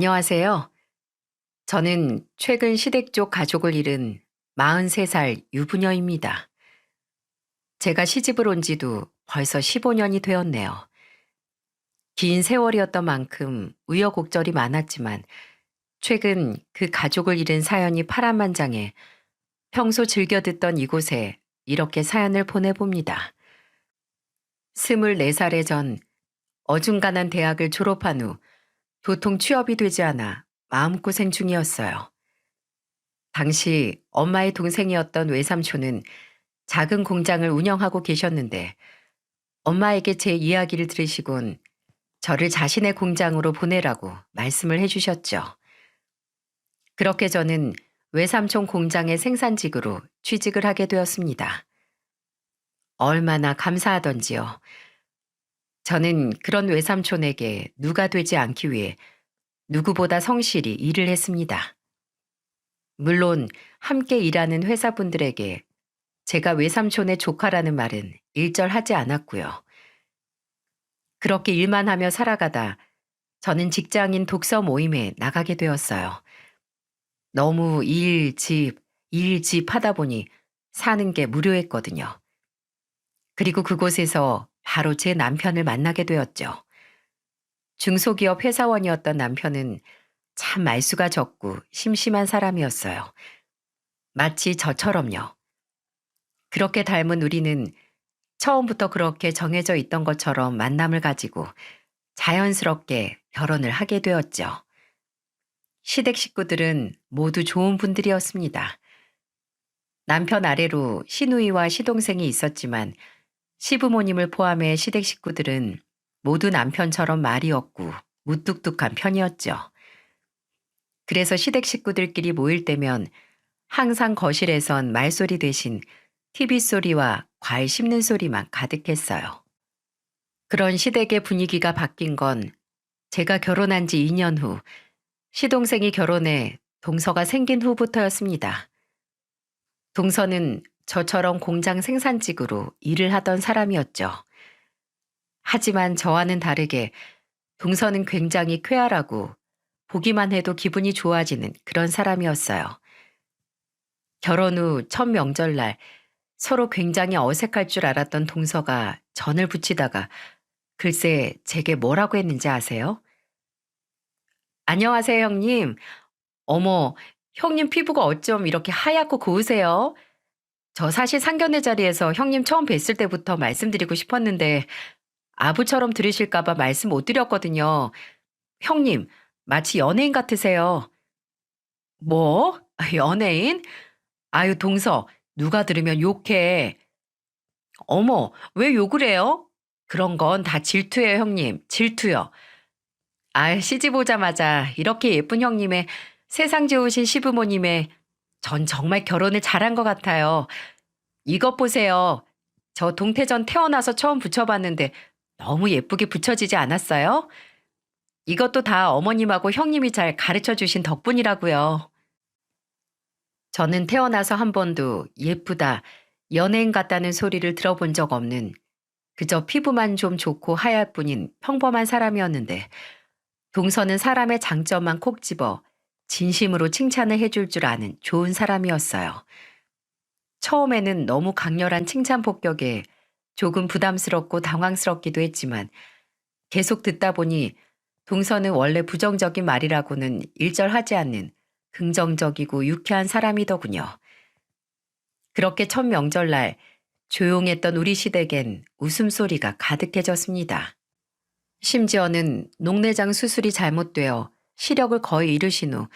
안녕하세요. 저는 최근 시댁 쪽 가족을 잃은 43살 유부녀입니다. 제가 시집을 온 지도 벌써 15년이 되었네요. 긴 세월이었던 만큼 우여곡절이 많았지만 최근 그 가족을 잃은 사연이 파란만장해 평소 즐겨 듣던 이곳에 이렇게 사연을 보내봅니다. 24살에 전 어중간한 대학을 졸업한 후 도통 취업이 되지 않아 마음고생 중이었어요. 당시 엄마의 동생이었던 외삼촌은 작은 공장을 운영하고 계셨는데 엄마에게 제 이야기를 들으시곤 저를 자신의 공장으로 보내라고 말씀을 해주셨죠. 그렇게 저는 외삼촌 공장의 생산직으로 취직을 하게 되었습니다. 얼마나 감사하던지요. 저는 그런 외삼촌에게 누가 되지 않기 위해 누구보다 성실히 일을 했습니다. 물론 함께 일하는 회사분들에게 제가 외삼촌의 조카라는 말은 일절하지 않았고요. 그렇게 일만 하며 살아가다 저는 직장인 독서 모임에 나가게 되었어요. 너무 일, 집 하다 보니 사는 게 무료했거든요. 그리고 그곳에서 바로 제 남편을 만나게 되었죠. 중소기업 회사원이었던 남편은 참 말수가 적고 심심한 사람이었어요. 마치 저처럼요. 그렇게 닮은 우리는 처음부터 그렇게 정해져 있던 것처럼 만남을 가지고 자연스럽게 결혼을 하게 되었죠. 시댁 식구들은 모두 좋은 분들이었습니다. 남편 아래로 시누이와 시동생이 있었지만 시부모님을 포함해 시댁 식구들은 모두 남편처럼 말이 없고 무뚝뚝한 편이었죠. 그래서 시댁 식구들끼리 모일 때면 항상 거실에선 말소리 대신 TV 소리와 과일 씹는 소리만 가득했어요. 그런 시댁의 분위기가 바뀐 건 제가 결혼한 지 2년 후 시동생이 결혼해 동서가 생긴 후부터였습니다. 동서는 저처럼 공장 생산직으로 일을 하던 사람이었죠. 하지만 저와는 다르게 동서는 굉장히 쾌활하고 보기만 해도 기분이 좋아지는 그런 사람이었어요. 결혼 후 첫 명절날 서로 굉장히 어색할 줄 알았던 동서가 전을 붙이다가 글쎄 제게 뭐라고 했는지 아세요? 안녕하세요, 형님. 어머, 형님 피부가 어쩜 이렇게 하얗고 고우세요? 저 사실 상견례 자리에서 형님 처음 뵀을 때부터 말씀드리고 싶었는데 아부처럼 들으실까봐 말씀 못 드렸거든요. 형님, 마치 연예인 같으세요. 뭐? 연예인? 아유, 동서, 누가 들으면 욕해. 어머, 왜 욕을 해요? 그런 건 다 질투예요, 형님. 질투요. 아, 시집 오자마자 이렇게 예쁜 형님의 세상 좋으신 시부모님의 전 정말 결혼을 잘한 것 같아요. 이것 보세요. 저 동태전 태어나서 처음 붙여봤는데 너무 예쁘게 붙여지지 않았어요? 이것도 다 어머님하고 형님이 잘 가르쳐 주신 덕분이라고요. 저는 태어나서 한 번도 예쁘다, 연예인 같다는 소리를 들어본 적 없는 그저 피부만 좀 좋고 하얄 뿐인 평범한 사람이었는데 동서는 사람의 장점만 콕 집어 진심으로 칭찬을 해줄 줄 아는 좋은 사람이었어요. 처음에는 너무 강렬한 칭찬 폭격에 조금 부담스럽고 당황스럽기도 했지만 계속 듣다 보니 동서는 원래 부정적인 말이라고는 일절하지 않는 긍정적이고 유쾌한 사람이더군요. 그렇게 첫 명절날 조용했던 우리 시댁엔 웃음소리가 가득해졌습니다. 심지어는 녹내장 수술이 잘못되어 시력을 거의 잃으신 후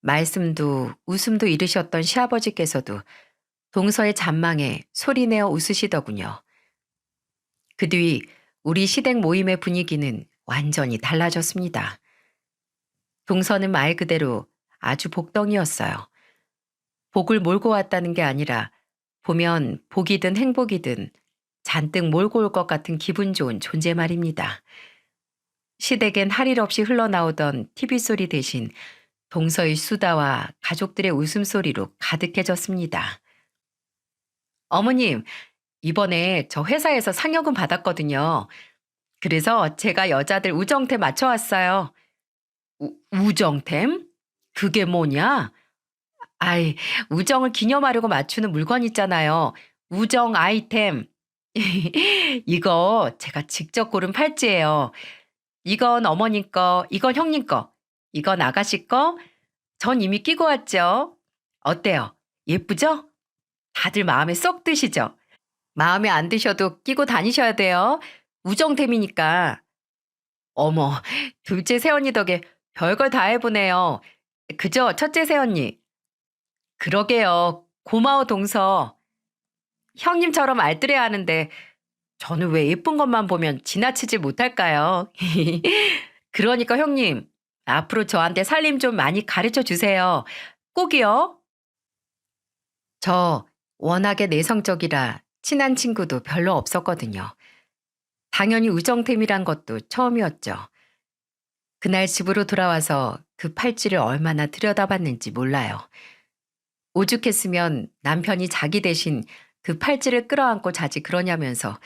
말씀도 웃음도 잃으셨던 시아버지께서도 동서의 잔망에 소리내어 웃으시더군요. 그 뒤 우리 시댁 모임의 분위기는 완전히 달라졌습니다. 동서는 말 그대로 아주 복덩이였어요. 복을 몰고 왔다는 게 아니라 보면 복이든 행복이든 잔뜩 몰고 올 것 같은 기분 좋은 존재 말입니다. 시댁엔 할 일 없이 흘러나오던 TV 소리 대신 동서의 수다와 가족들의 웃음소리로 가득해졌습니다. 어머님, 이번에 저 회사에서 상여금 받았거든요. 그래서 제가 여자들 우정태 맞춰왔어요. 우정템? 그게 뭐냐? 아이, 우정을 기념하려고 맞추는 물건 있잖아요. 우정 아이템. 이거 제가 직접 고른 팔찌예요. 이건 어머님 거, 이건 형님 거, 이건 아가씨 거, 전 이미 끼고 왔죠. 어때요? 예쁘죠? 다들 마음에 쏙 드시죠? 마음에 안 드셔도 끼고 다니셔야 돼요. 우정템이니까. 어머, 둘째 새언니 덕에 별걸 다 해보네요. 그죠, 첫째 새언니? 그러게요. 고마워, 동서. 형님처럼 알뜰해야 하는데 저는 왜 예쁜 것만 보면 지나치지 못할까요? 그러니까 형님, 앞으로 저한테 살림 좀 많이 가르쳐 주세요. 꼭이요. 저 워낙에 내성적이라 친한 친구도 별로 없었거든요. 당연히 우정템이란 것도 처음이었죠. 그날 집으로 돌아와서 그 팔찌를 얼마나 들여다봤는지 몰라요. 오죽했으면 남편이 자기 대신 그 팔찌를 끌어안고 자지 그러냐면서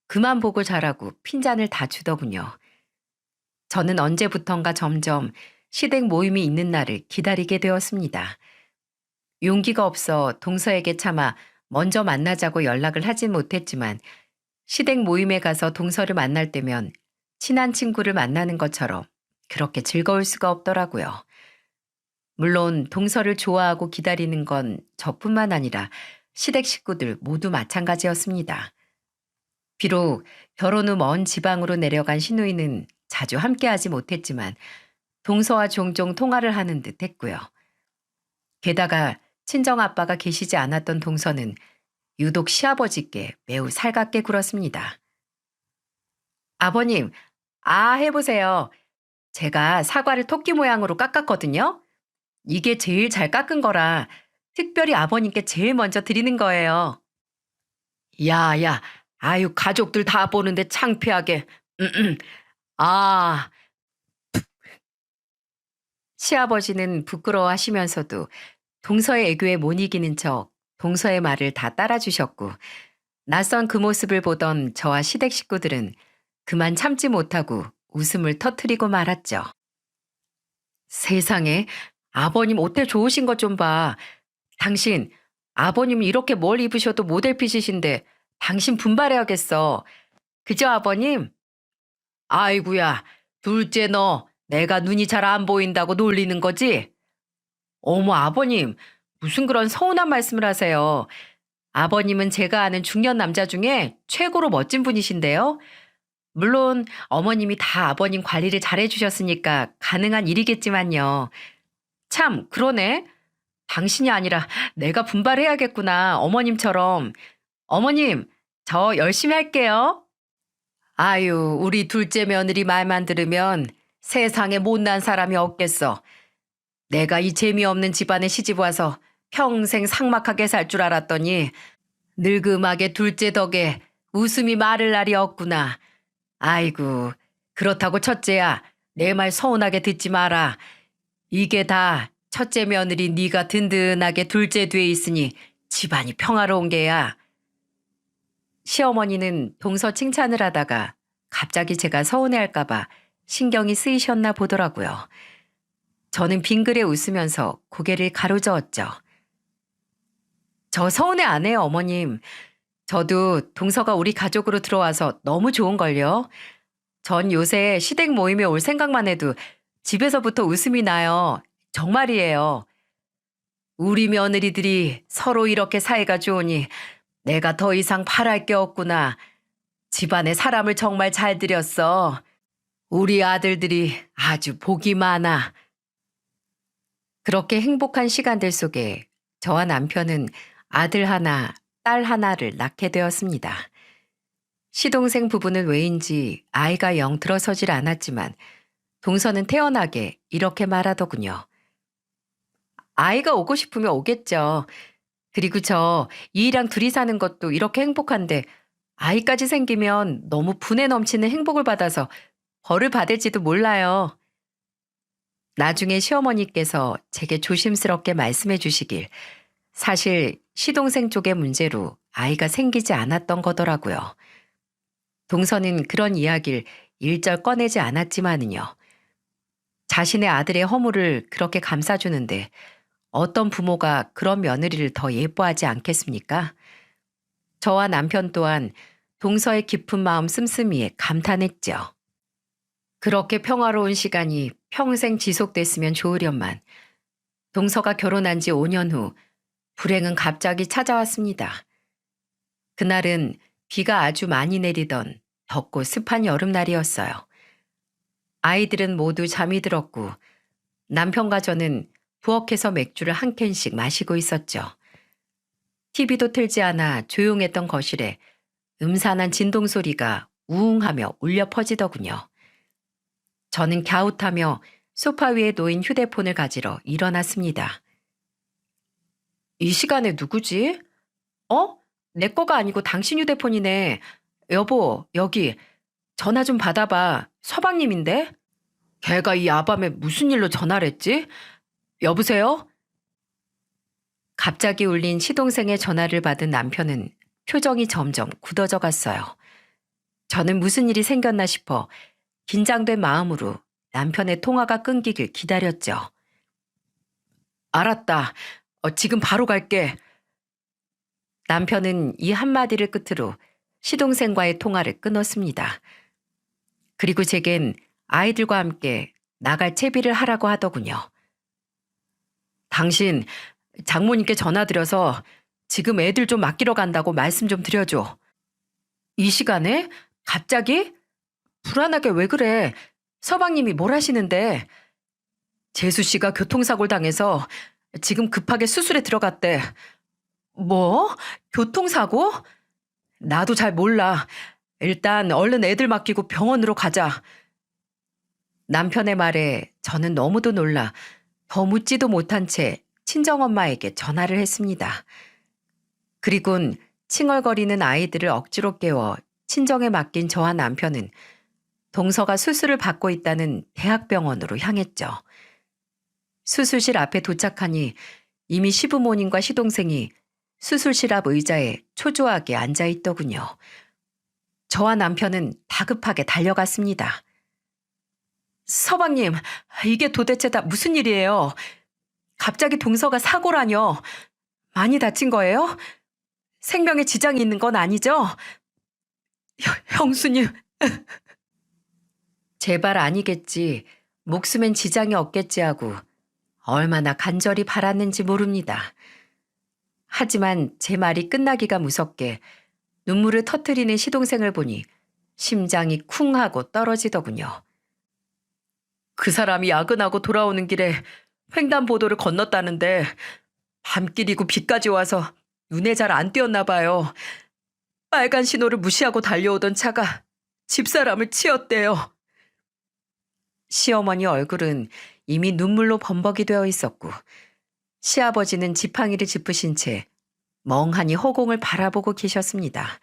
그만 보고 자라고 핀잔을 다 주더군요. 저는 언제부턴가 점점 시댁 모임이 있는 날을 기다리게 되었습니다. 용기가 없어 동서에게 차마 먼저 만나자고 연락을 하진 못했지만 시댁 모임에 가서 동서를 만날 때면 친한 친구를 만나는 것처럼 그렇게 즐거울 수가 없더라고요. 물론 동서를 좋아하고 기다리는 건 저뿐만 아니라 시댁 식구들 모두 마찬가지였습니다. 비록 결혼 후 먼 지방으로 내려간 시누이는 자주 함께하지 못했지만 동서와 종종 통화를 하는 듯 했고요. 게다가 친정아빠가 계시지 않았던 동서는 유독 시아버지께 매우 살갑게 굴었습니다. 아버님, 해보세요. 제가 사과를 토끼 모양으로 깎았거든요. 이게 제일 잘 깎은 거라 특별히 아버님께 제일 먼저 드리는 거예요. 야, 야, 아유, 가족들 다 보는데 창피하게. 아, 시아버지는 부끄러워하시면서도 동서의 애교에 못 이기는 척 동서의 말을 다 따라주셨고, 낯선 그 모습을 보던 저와 시댁 식구들은 그만 참지 못하고 웃음을 터트리고 말았죠. 세상에, 아버님 옷대 좋으신 것 좀 봐. 당신, 아버님 이렇게 뭘 입으셔도 모델핏이신데 당신 분발해야겠어. 그죠, 아버님? 아이구야, 둘째 너, 내가 눈이 잘 안 보인다고 놀리는 거지? 어머, 아버님, 무슨 그런 서운한 말씀을 하세요. 아버님은 제가 아는 중년 남자 중에 최고로 멋진 분이신데요. 물론 어머님이 다 아버님 관리를 잘해주셨으니까 가능한 일이겠지만요. 참, 그러네. 당신이 아니라 내가 분발해야겠구나, 어머님처럼. 어머님, 저 열심히 할게요. 아유, 우리 둘째 며느리 말만 들으면 세상에 못난 사람이 없겠어. 내가 이 재미없는 집안에 시집 와서 평생 삭막하게 살 줄 알았더니 늙음하게 둘째 덕에 웃음이 마를 날이 없구나. 아이고, 그렇다고 첫째야, 내 말 서운하게 듣지 마라. 이게 다 첫째 며느리 네가 든든하게 둘째 뒤에 있으니 집안이 평화로운 게야. 시어머니는 동서 칭찬을 하다가 갑자기 제가 서운해할까봐 신경이 쓰이셨나 보더라고요. 저는 빙그레 웃으면서 고개를 가로저었죠. 저 서운해 안 해요, 어머님. 저도 동서가 우리 가족으로 들어와서 너무 좋은걸요. 전 요새 시댁 모임에 올 생각만 해도 집에서부터 웃음이 나요. 정말이에요. 우리 며느리들이 서로 이렇게 사이가 좋으니 내가 더 이상 바랄 게 없구나. 집안에 사람을 정말 잘 들였어. 우리 아들들이 아주 복이 많아. 그렇게 행복한 시간들 속에 저와 남편은 아들 하나, 딸 하나를 낳게 되었습니다. 시동생 부부는 왜인지 아이가 영 들어서질 않았지만 동서는 태연하게 이렇게 말하더군요. 아이가 오고 싶으면 오겠죠. 그리고 저 이이랑 둘이 사는 것도 이렇게 행복한데 아이까지 생기면 너무 분에 넘치는 행복을 받아서 벌을 받을지도 몰라요. 나중에 시어머니께서 제게 조심스럽게 말씀해 주시길 사실 시동생 쪽의 문제로 아이가 생기지 않았던 거더라고요. 동서는 그런 이야기를 일절 꺼내지 않았지만은요. 자신의 아들의 허물을 그렇게 감싸주는데 어떤 부모가 그런 며느리를 더 예뻐하지 않겠습니까? 저와 남편 또한 동서의 깊은 마음 씀씀이에 감탄했죠. 그렇게 평화로운 시간이 평생 지속됐으면 좋으련만 동서가 결혼한 지 5년 후 불행은 갑자기 찾아왔습니다. 그날은 비가 아주 많이 내리던 덥고 습한 여름날이었어요. 아이들은 모두 잠이 들었고 남편과 저는 부엌에서 맥주를 한 캔씩 마시고 있었죠. TV도 틀지 않아 조용했던 거실에 음산한 진동 소리가 우웅하며 울려 퍼지더군요. 저는 갸웃하며 소파 위에 놓인 휴대폰을 가지러 일어났습니다. 이 시간에 누구지? 어? 내 거가 아니고 당신 휴대폰이네. 여보, 여기 전화 좀 받아봐. 서방님인데? 걔가 이 야밤에 무슨 일로 전화를 했지? 여보세요? 갑자기 울린 시동생의 전화를 받은 남편은 표정이 점점 굳어져 갔어요. 저는 무슨 일이 생겼나 싶어 긴장된 마음으로 남편의 통화가 끊기길 기다렸죠. 알았다. 지금 바로 갈게. 남편은 이 한마디를 끝으로 시동생과의 통화를 끊었습니다. 그리고 제겐 아이들과 함께 나갈 채비를 하라고 하더군요. 당신 장모님께 전화드려서 지금 애들 좀 맡기러 간다고 말씀 좀 드려줘. 이 시간에? 갑자기? 불안하게 왜 그래? 서방님이 뭘 하시는데? 재수 씨가 교통사고를 당해서 지금 급하게 수술에 들어갔대. 뭐? 교통사고? 나도 잘 몰라. 일단 얼른 애들 맡기고 병원으로 가자. 남편의 말에 저는 너무도 놀라 더 묻지도 못한 채 친정엄마에게 전화를 했습니다. 그리곤 칭얼거리는 아이들을 억지로 깨워 친정에 맡긴 저와 남편은 동서가 수술을 받고 있다는 대학병원으로 향했죠. 수술실 앞에 도착하니 이미 시부모님과 시동생이 수술실 앞 의자에 초조하게 앉아 있더군요. 저와 남편은 다급하게 달려갔습니다. 서방님, 이게 도대체 다 무슨 일이에요? 갑자기 동서가 사고라뇨. 많이 다친 거예요? 생명에 지장이 있는 건 아니죠? 형수님. 제발 아니겠지. 목숨엔 지장이 없겠지 하고 얼마나 간절히 바랐는지 모릅니다. 하지만 제 말이 끝나기가 무섭게 눈물을 터뜨리는 시동생을 보니 심장이 쿵 하고 떨어지더군요. 그 사람이 야근하고 돌아오는 길에 횡단보도를 건넜다는데 밤길이고 비까지 와서 눈에 잘 안 띄었나 봐요. 빨간 신호를 무시하고 달려오던 차가 집사람을 치었대요. 시어머니 얼굴은 이미 눈물로 범벅이 되어 있었고 시아버지는 지팡이를 짚으신 채 멍하니 허공을 바라보고 계셨습니다.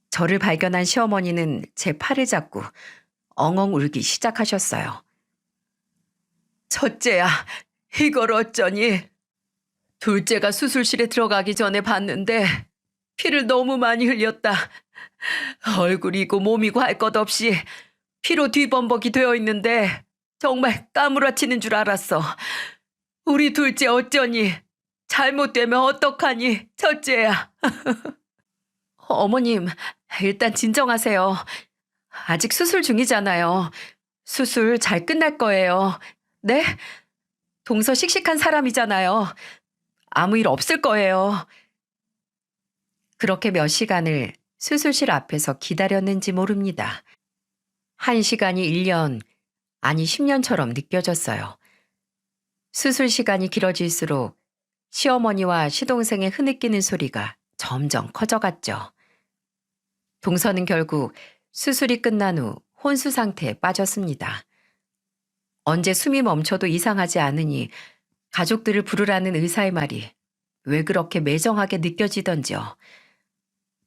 저를 발견한 시어머니는 제 팔을 잡고 엉엉 울기 시작하셨어요. 첫째야, 이걸 어쩌니? 둘째가 수술실에 들어가기 전에 봤는데 피를 너무 많이 흘렸다. 얼굴이고 몸이고 할 것 없이 피로 뒤범벅이 되어 있는데 정말 까무라치는 줄 알았어. 우리 둘째 어쩌니? 잘못되면 어떡하니? 첫째야. 어머님, 일단 진정하세요. 아직 수술 중이잖아요. 수술 잘 끝날 거예요. 네? 동서 씩씩한 사람이잖아요. 아무 일 없을 거예요. 그렇게 몇 시간을 수술실 앞에서 기다렸는지 모릅니다. 1시간이 1년, 아니 10년처럼 느껴졌어요. 수술 시간이 길어질수록 시어머니와 시동생의 흐느끼는 소리가 점점 커져갔죠. 동서는 결국 수술이 끝난 후 혼수 상태에 빠졌습니다. 언제 숨이 멈춰도 이상하지 않으니 가족들을 부르라는 의사의 말이 왜 그렇게 매정하게 느껴지던지요.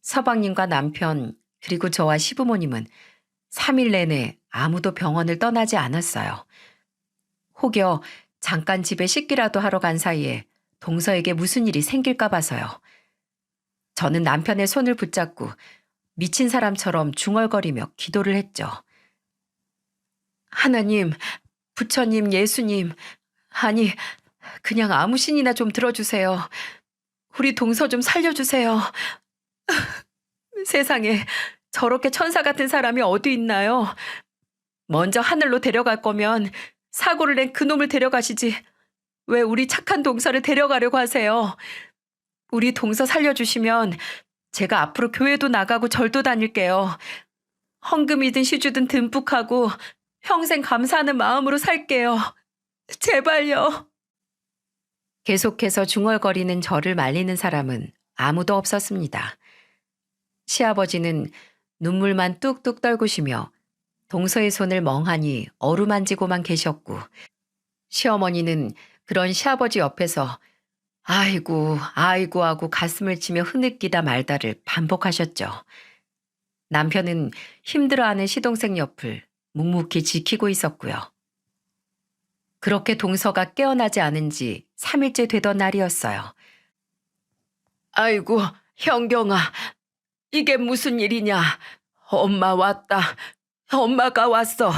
서방님과 남편 그리고 저와 시부모님은 3일 내내 아무도 병원을 떠나지 않았어요. 혹여 잠깐 집에 씻기라도 하러 간 사이에 동서에게 무슨 일이 생길까 봐서요. 저는 남편의 손을 붙잡고 미친 사람처럼 중얼거리며 기도를 했죠. 하나님, 부처님, 예수님, 아니, 그냥 아무 신이나 좀 들어주세요. 우리 동서 좀 살려주세요. 세상에 저렇게 천사 같은 사람이 어디 있나요? 먼저 하늘로 데려갈 거면 사고를 낸 그놈을 데려가시지. 왜 우리 착한 동서를 데려가려고 하세요? 우리 동서 살려주시면 제가 앞으로 교회도 나가고 절도 다닐게요. 헌금이든 시주든 듬뿍 하고 평생 감사하는 마음으로 살게요. 제발요. 계속해서 중얼거리는 저를 말리는 사람은 아무도 없었습니다. 시아버지는 눈물만 뚝뚝 떨구시며 동서의 손을 멍하니 어루만지고만 계셨고, 시어머니는 그런 시아버지 옆에서 아이고 아이고 하고 가슴을 치며 흐느끼다 말다를 반복하셨죠. 남편은 힘들어하는 시동생 옆을 묵묵히 지키고 있었고요. 그렇게 동서가 깨어나지 않은 지 3일째 되던 날이었어요. 아이고, 형경아, 이게 무슨 일이냐? 엄마 왔다. 엄마가 왔어.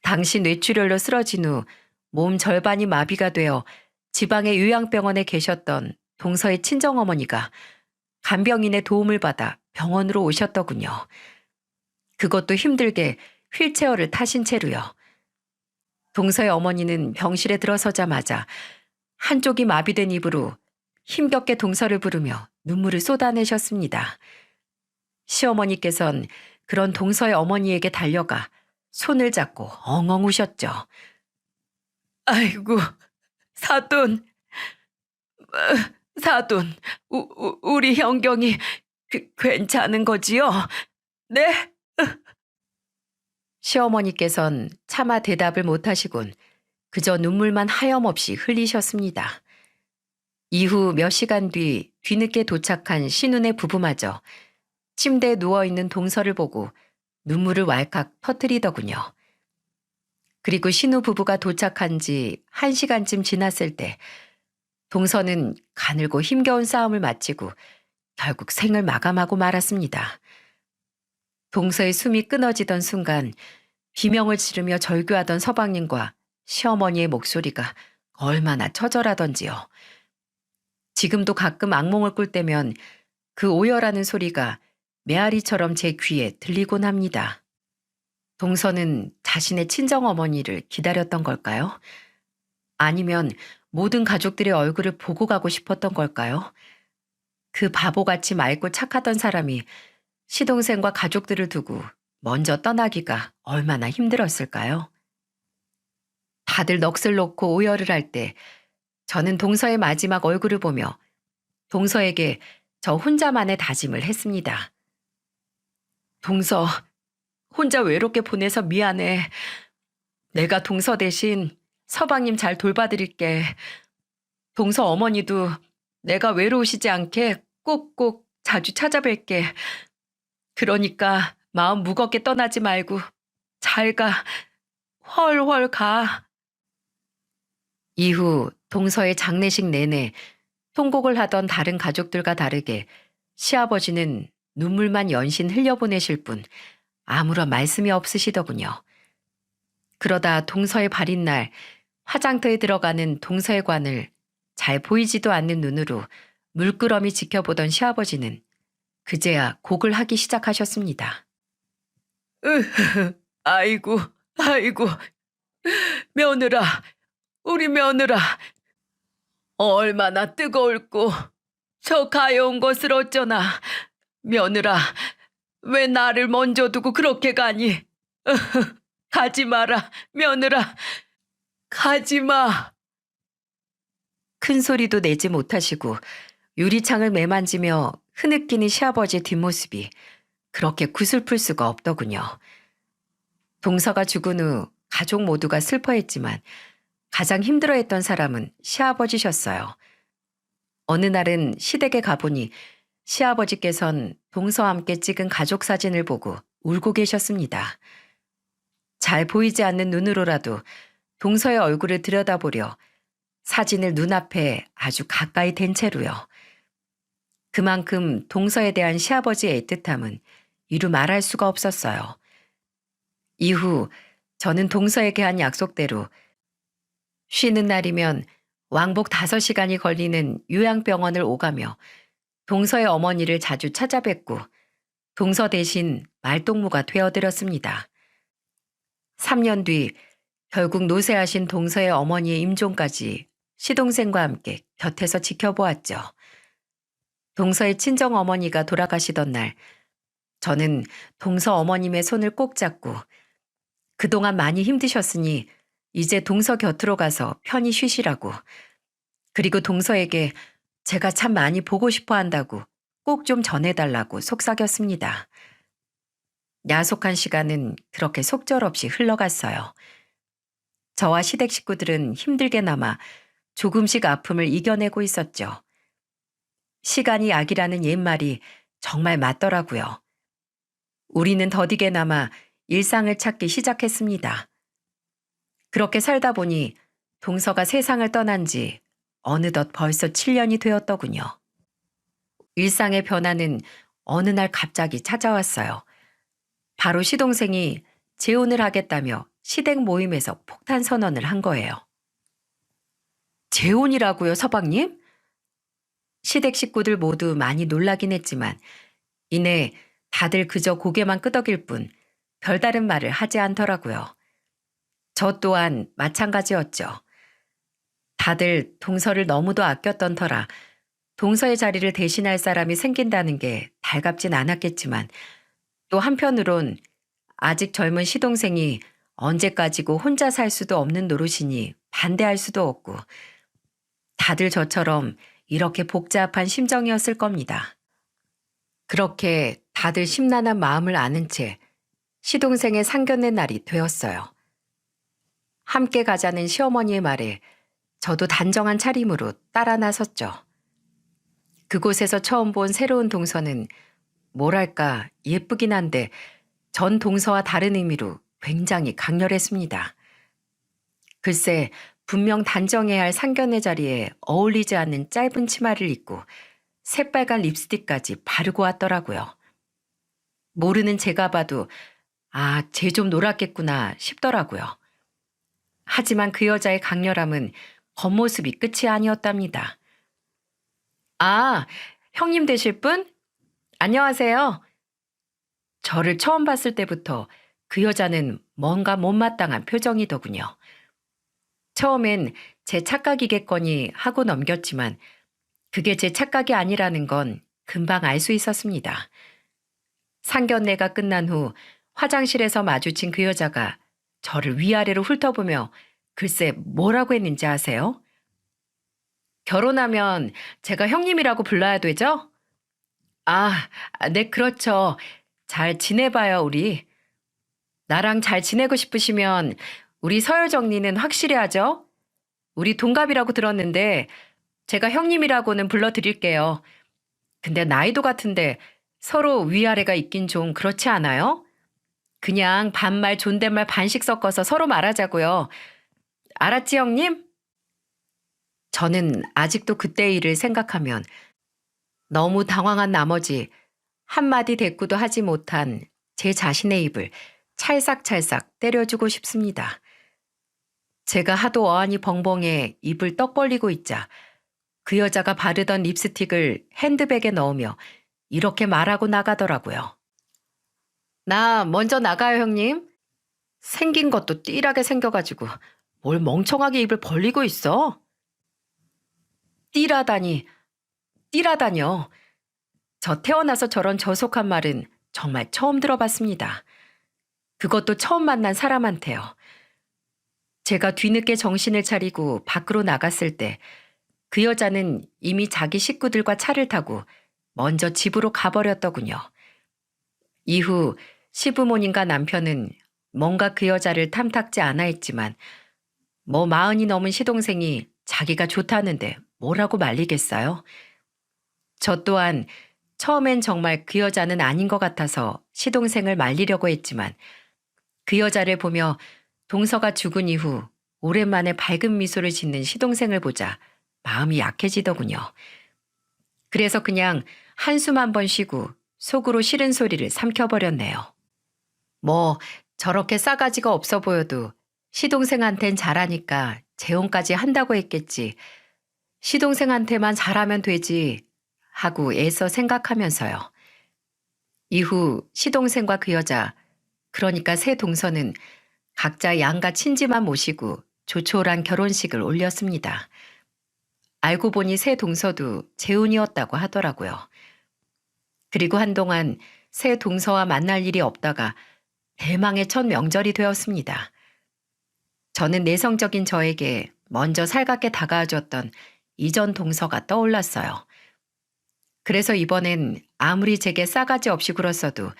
당시 뇌출혈로 쓰러진 후 몸 절반이 마비가 되어 지방의 요양병원에 계셨던 동서의 친정어머니가 간병인의 도움을 받아 병원으로 오셨더군요. 그것도 힘들게 휠체어를 타신 채로요. 동서의 어머니는 병실에 들어서자마자 한쪽이 마비된 입으로 힘겹게 동서를 부르며 눈물을 쏟아내셨습니다. 시어머니께선 그런 동서의 어머니에게 달려가 손을 잡고 엉엉 우셨죠. 아이고, 사돈, 사돈, 우리 형경이 괜찮은 거지요? 네? 시어머니께선 차마 대답을 못하시곤 그저 눈물만 하염없이 흘리셨습니다. 이후 몇 시간 뒤 뒤늦게 도착한 신운의 부부마저 침대에 누워있는 동서를 보고 눈물을 왈칵 터뜨리더군요. 그리고 신우 부부가 도착한 지 1시간쯤 지났을 때 동서는 가늘고 힘겨운 싸움을 마치고 결국 생을 마감하고 말았습니다. 동서의 숨이 끊어지던 순간 비명을 지르며 절규하던 서방님과 시어머니의 목소리가 얼마나 처절하던지요. 지금도 가끔 악몽을 꿀 때면 그 오열하는 소리가 메아리처럼 제 귀에 들리곤 합니다. 동서는 자신의 친정어머니를 기다렸던 걸까요? 아니면 모든 가족들의 얼굴을 보고 가고 싶었던 걸까요? 그 바보같이 맑고 착하던 사람이 시동생과 가족들을 두고 먼저 떠나기가 얼마나 힘들었을까요? 다들 넋을 놓고 오열을 할 때 저는 동서의 마지막 얼굴을 보며 동서에게 저 혼자만의 다짐을 했습니다. 동서, 혼자 외롭게 보내서 미안해. 내가 동서 대신 서방님 잘 돌봐드릴게. 동서 어머니도 내가 외로우시지 않게 꼭꼭 자주 찾아뵐게. 그러니까 마음 무겁게 떠나지 말고 잘 가. 훨훨 가. 이후 동서의 장례식 내내 통곡을 하던 다른 가족들과 다르게 시아버지는 눈물만 연신 흘려보내실 뿐 아무런 말씀이 없으시더군요. 그러다 동서의 발인 날 화장터에 들어가는 동서의 관을 잘 보이지도 않는 눈으로 물끄러미 지켜보던 시아버지는 그제야 곡을 하기 시작하셨습니다. 아이고, 아이고, 며느라, 우리 며느라, 얼마나 뜨거울꼬. 저 가여운 것을 어쩌나. 며느라, 왜 나를 먼저 두고 그렇게 가니? 가지 마라, 며느라. 가지 마. 큰 소리도 내지 못하시고 유리창을 매만지며 흐느끼는 시아버지의 뒷모습이 그렇게 구슬플 수가 없더군요. 동서가 죽은 후 가족 모두가 슬퍼했지만 가장 힘들어했던 사람은 시아버지셨어요. 어느 날은 시댁에 가보니 시아버지께선 동서와 함께 찍은 가족 사진을 보고 울고 계셨습니다. 잘 보이지 않는 눈으로라도 동서의 얼굴을 들여다보려 사진을 눈앞에 아주 가까이 댄 채로요. 그만큼 동서에 대한 시아버지의 애틋함은 이루 말할 수가 없었어요. 이후 저는 동서에게 한 약속대로 쉬는 날이면 왕복 5시간이 걸리는 요양병원을 오가며 동서의 어머니를 자주 찾아뵙고 동서 대신 말동무가 되어드렸습니다. 3년 뒤 결국 노쇠하신 동서의 어머니의 임종까지 시동생과 함께 곁에서 지켜보았죠. 동서의 친정 어머니가 돌아가시던 날 저는 동서 어머님의 손을 꼭 잡고 그동안 많이 힘드셨으니 이제 동서 곁으로 가서 편히 쉬시라고, 그리고 동서에게 제가 참 많이 보고 싶어 한다고 꼭 좀 전해달라고 속삭였습니다. 야속한 시간은 그렇게 속절없이 흘러갔어요. 저와 시댁 식구들은 힘들게나마 조금씩 아픔을 이겨내고 있었죠. 시간이 약이라는 옛말이 정말 맞더라고요. 우리는 더디게나마 일상을 찾기 시작했습니다. 그렇게 살다 보니 동서가 세상을 떠난 지 어느덧 벌써 7년이 되었더군요. 일상의 변화는 어느 날 갑자기 찾아왔어요. 바로 시동생이 재혼을 하겠다며 시댁 모임에서 폭탄 선언을 한 거예요. 재혼이라고요, 서방님? 시댁 식구들 모두 많이 놀라긴 했지만 이내 다들 그저 고개만 끄덕일 뿐 별다른 말을 하지 않더라고요. 저 또한 마찬가지였죠. 다들 동서를 너무도 아꼈던 터라 동서의 자리를 대신할 사람이 생긴다는 게 달갑진 않았겠지만 또 한편으론 아직 젊은 시동생이 언제까지고 혼자 살 수도 없는 노릇이니 반대할 수도 없고 다들 저처럼 이렇게 복잡한 심정이었을 겁니다. 그렇게 다들 심란한 마음을 아는 채 시동생의 상견례 날이 되었어요. 함께 가자는 시어머니의 말에 저도 단정한 차림으로 따라 나섰죠. 그곳에서 처음 본 새로운 동서는 뭐랄까 예쁘긴 한데 전 동서와 다른 의미로 굉장히 강렬했습니다. 글쎄 분명 단정해야 할 상견례 자리에 어울리지 않는 짧은 치마를 입고 새빨간 립스틱까지 바르고 왔더라고요. 모르는 제가 봐도 아, 쟤 좀 놀았겠구나 싶더라고요. 하지만 그 여자의 강렬함은 겉모습이 끝이 아니었답니다. 아, 형님 되실 분? 안녕하세요. 저를 처음 봤을 때부터 그 여자는 뭔가 못마땅한 표정이더군요. 처음엔 제 착각이겠거니 하고 넘겼지만 그게 제 착각이 아니라는 건 금방 알 수 있었습니다. 상견례가 끝난 후 화장실에서 마주친 그 여자가 저를 위아래로 훑어보며 글쎄 뭐라고 했는지 아세요? 결혼하면 제가 형님이라고 불러야 되죠? 아, 네, 그렇죠. 잘 지내봐요, 우리. 나랑 잘 지내고 싶으시면 우리 서열 정리는 확실히 하죠? 우리 동갑이라고 들었는데 제가 형님이라고는 불러드릴게요. 근데 나이도 같은데 서로 위아래가 있긴 좀 그렇지 않아요? 그냥 반말 존댓말 반씩 섞어서 서로 말하자고요. 알았지, 형님? 저는 아직도 그때 일을 생각하면 너무 당황한 나머지 한마디 대꾸도 하지 못한 제 자신의 입을 찰싹찰싹 때려주고 싶습니다. 제가 하도 어안이 벙벙해 입을 떡 벌리고 있자 그 여자가 바르던 립스틱을 핸드백에 넣으며 이렇게 말하고 나가더라고요. 나 먼저 나가요, 형님. 생긴 것도 띠라게 생겨가지고 뭘 멍청하게 입을 벌리고 있어? 띠라다니, 띠라다뇨. 저 태어나서 저런 저속한 말은 정말 처음 들어봤습니다. 그것도 처음 만난 사람한테요. 제가 뒤늦게 정신을 차리고 밖으로 나갔을 때 그 여자는 이미 자기 식구들과 차를 타고 먼저 집으로 가버렸더군요. 이후 시부모님과 남편은 뭔가 그 여자를 탐탁지 않아 했지만 뭐 40이 넘은 시동생이 자기가 좋다는데 뭐라고 말리겠어요? 저 또한 처음엔 정말 그 여자는 아닌 것 같아서 시동생을 말리려고 했지만 그 여자를 보며 동서가 죽은 이후 오랜만에 밝은 미소를 짓는 시동생을 보자 마음이 약해지더군요. 그래서 그냥 한숨 한번 쉬고 속으로 싫은 소리를 삼켜버렸네요. 뭐 저렇게 싸가지가 없어 보여도 시동생한텐 잘하니까 재혼까지 한다고 했겠지. 시동생한테만 잘하면 되지 하고 애써 생각하면서요. 이후 시동생과 그 여자, 그러니까 새 동서는 각자 양가 친지만 모시고 조촐한 결혼식을 올렸습니다. 알고 보니 새 동서도 재혼이었다고 하더라고요. 그리고 한동안 새 동서와 만날 일이 없다가 대망의 첫 명절이 되었습니다. 저는 내성적인 저에게 먼저 살갑게 다가와줬던 이전 동서가 떠올랐어요. 그래서 이번엔 아무리 제게 싸가지 없이 굴었어도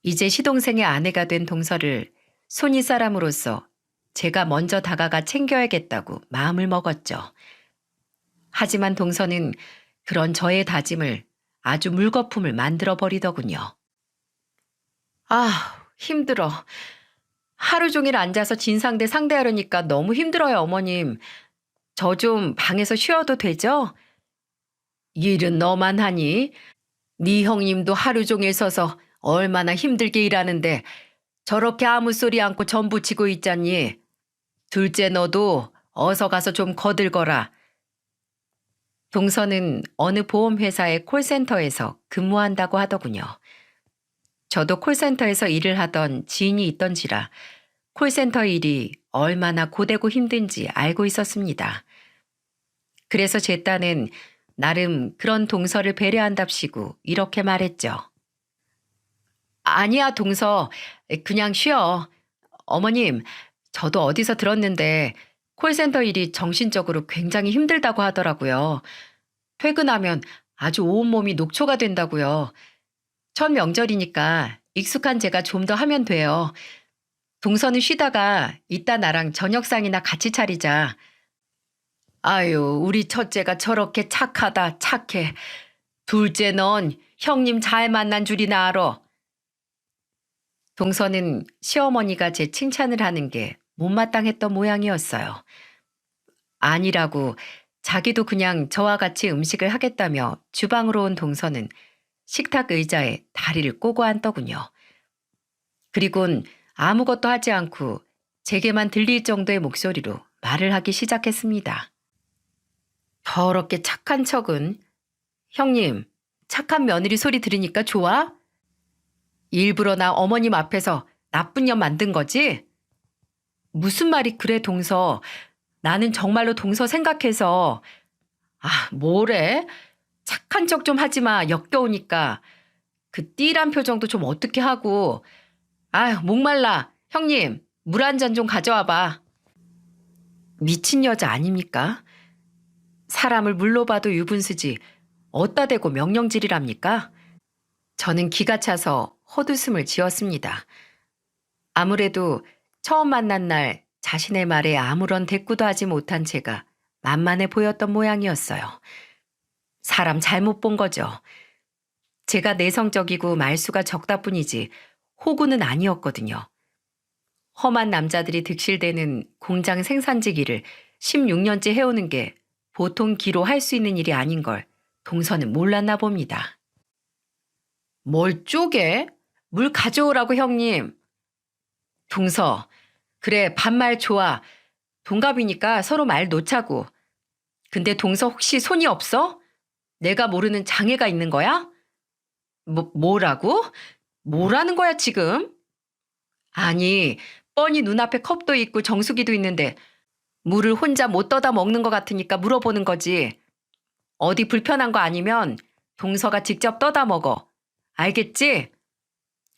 이제 시동생의 아내가 된 동서를 손이 사람으로서 제가 먼저 다가가 챙겨야겠다고 마음을 먹었죠. 하지만 동서는 그런 저의 다짐을 아주 물거품을 만들어 버리더군요. 아, 힘들어. 하루 종일 앉아서 진상대 상대하려니까 너무 힘들어요, 어머님. 저 좀 방에서 쉬어도 되죠? 일은 너만 하니? 네 형님도 하루 종일 서서 얼마나 힘들게 일하는데 저렇게 아무 소리 않고 전부 지고 있잖니. 둘째 너도 어서 가서 좀 거들거라. 동서는 어느 보험회사의 콜센터에서 근무한다고 하더군요. 저도 콜센터에서 일을 하던 지인이 있던지라 콜센터 일이 얼마나 고되고 힘든지 알고 있었습니다. 그래서 제 딴은 나름 그런 동서를 배려한답시고 이렇게 말했죠. 아니야, 동서. 그냥 쉬어. 어머님, 저도 어디서 들었는데 콜센터 일이 정신적으로 굉장히 힘들다고 하더라고요. 퇴근하면 아주 온몸이 녹초가 된다고요. 첫 명절이니까 익숙한 제가 좀 더 하면 돼요. 동서는 쉬다가 이따 나랑 저녁상이나 같이 차리자. 아유, 우리 첫째가 저렇게 착하다, 착해. 둘째 넌 형님 잘 만난 줄이나 알아. 동서는 시어머니가 제 칭찬을 하는 게 못마땅했던 모양이었어요. 아니라고 자기도 그냥 저와 같이 음식을 하겠다며 주방으로 온 동서는 식탁 의자에 다리를 꼬고 앉더군요. 그리곤 아무것도 하지 않고 제게만 들릴 정도의 목소리로 말을 하기 시작했습니다. 더럽게 착한 척은. 형님, 착한 며느리 소리 들으니까 좋아? 일부러 나 어머님 앞에서 나쁜 년 만든 거지? 무슨 말이 그래, 동서. 나는 정말로 동서 생각해서. 아, 뭐래? 착한 척 좀 하지 마, 역겨우니까. 그 띠란 표정도 좀 어떻게 하고. 아휴, 목말라. 형님, 물 한 잔 좀 가져와 봐. 미친 여자 아닙니까? 사람을 물로 봐도 유분수지 어따 대고 명령질이랍니까? 저는 기가 차서 헛웃음을 지었습니다. 아무래도 처음 만난 날 자신의 말에 아무런 대꾸도 하지 못한 제가 만만해 보였던 모양이었어요. 사람 잘못 본 거죠. 제가 내성적이고 말수가 적다 뿐이지 호구는 아니었거든요. 험한 남자들이 득실대는 공장 생산직 일을 16년째 해오는 게 보통 기로 할 수 있는 일이 아닌 걸 동서는 몰랐나 봅니다. 뭘 쪼개? 물 가져오라고 형님. 동서, 그래 반말 좋아. 동갑이니까 서로 말 놓자고. 근데 동서 혹시 손이 없어? 내가 모르는 장애가 있는 거야? 뭐라고? 뭐라는 거야 지금? 아니, 뻔히 눈앞에 컵도 있고 정수기도 있는데 물을 혼자 못 떠다 먹는 것 같으니까 물어보는 거지. 어디 불편한 거 아니면 동서가 직접 떠다 먹어. 알겠지?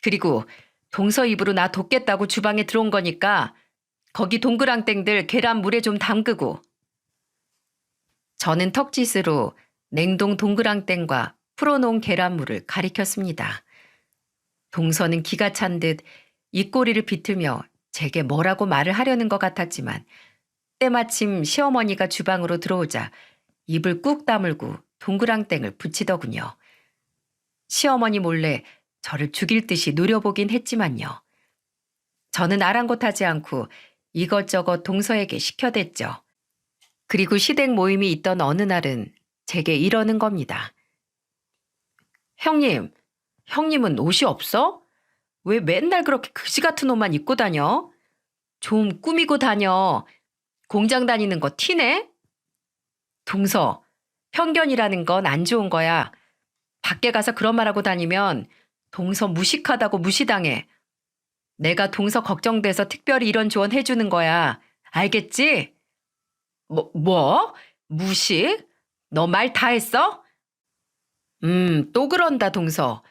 그리고 동서 입으로 나 돕겠다고 주방에 들어온 거니까 거기 동그랑땡들 계란 물에 좀 담그고. 저는 턱짓으로 냉동 동그랑땡과 풀어놓은 계란물을 가리켰습니다. 동서는 기가 찬 듯 입꼬리를 비틀며 제게 뭐라고 말을 하려는 것 같았지만 때마침 시어머니가 주방으로 들어오자 입을 꾹 다물고 동그랑땡을 붙이더군요. 시어머니 몰래 저를 죽일 듯이 노려보긴 했지만요. 저는 아랑곳하지 않고 이것저것 동서에게 시켜댔죠. 그리고 시댁 모임이 있던 어느 날은 제게 이러는 겁니다. 형님, 형님은 옷이 없어? 왜 맨날 그렇게 그지 같은 옷만 입고 다녀? 좀 꾸미고 다녀. 공장 다니는 거 티네? 동서, 편견이라는 건 안 좋은 거야. 밖에 가서 그런 말하고 다니면 동서 무식하다고 무시당해. 내가 동서 걱정돼서 특별히 이런 조언 해주는 거야. 알겠지? 뭐? 무식? 너 말 다 했어? 또 그런다, 동서.